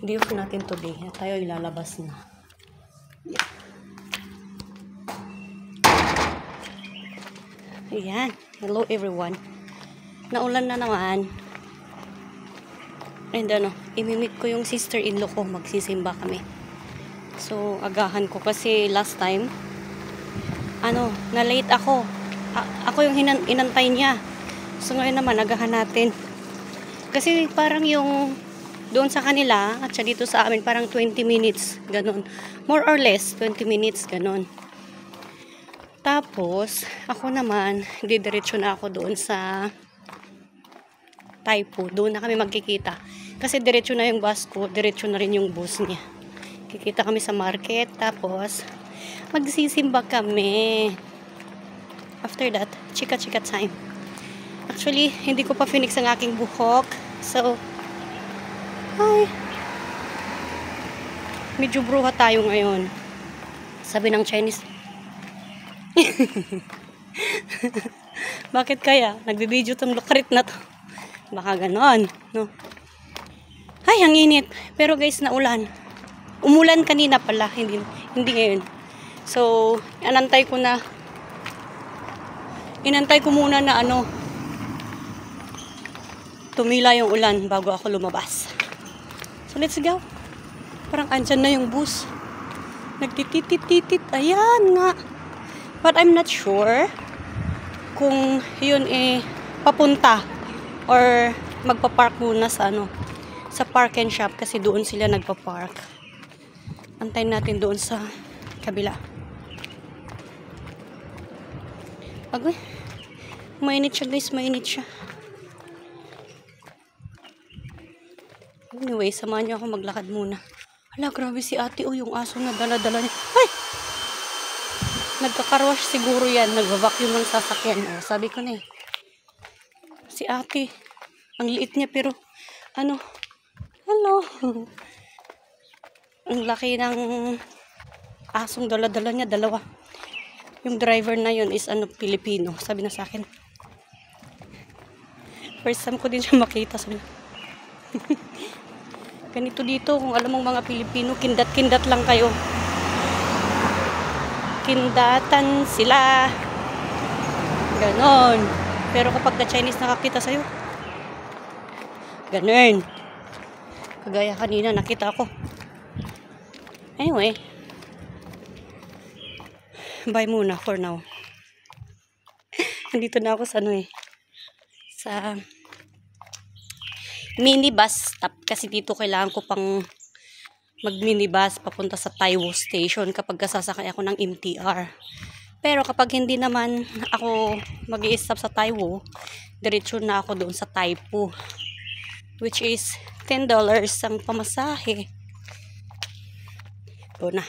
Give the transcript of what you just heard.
Hindi off natin today. Tayo ilalabas na. Yeah. Ayan. Hello everyone. Naulan na naman. And imimit ko yung sister-in-law ko. Magsisimba kami. So, agahan ko kasi last time, na-late ako. Ako yung inantay niya. So, ngayon naman, agahan natin. Kasi parang yung doon sa kanila at siya dito sa amin parang 20 minutes, ganon. More or less, 20 minutes, ganon. Tapos, ako naman, didiretso na ako doon sa Taipo. Doon na kami magkikita. Kasi diretso na yung bus ko, diretso na rin yung bus niya. Kikita kami sa market, tapos magsisimba kami. After that, chika-chika time. Actually, hindi ko pa finix ang aking buhok. So, hi. Medyo bruha tayo ngayon. Sabi ng Chinese. Bakit kaya? Nagbibideo tong lukrit na to. Baka ganon, no? Ay, ang init. Pero guys, naulan. Umulan kanina pala, hindi ngayon. So, inantay ko muna na tumila yung ulan bago ako lumabas. So, let's go. Parang andyan na yung bus. Nagtititit-titit. Ayan nga. But I'm not sure kung yun papunta or magpa-park muna sa sa park and shop kasi doon sila nagpa-park. Antayin natin doon sa kabila. Agoy. Mainit siya guys, mainit siya. Anyway, samahan niyo ako maglakad muna. Hala, grabe si ate. Yung aso na dala-dala niya. Ay! Nagkakarwash siguro yan. Nagvacuum ng sasakyan. Sabi ko na si ate. Ang liit niya pero hello. Ang laki ng asong dala-dala niya. Dalawa. Yung driver na yun is Pilipino. Sabi na sa akin. First time ko din siya makita. Sabi na. Ganito dito, kung alam mong mga Pilipino, kindat-kindat lang kayo. Kindatan sila. Ganon. Pero kapag ka Chinese nakakita sa'yo, ganon. Kagaya kanina, nakita ko. Anyway, bye muna for now. Nandito na ako sa sa minibus stop kasi dito kailangan ko pang mag-minibus papunta sa Taiwo Station kapag sasakay ako ng MTR. Pero kapag hindi naman ako mag-i-stop sa Taiwo, diretso na ako doon sa Taipo, which is $10 ang pamasahe. Doon na.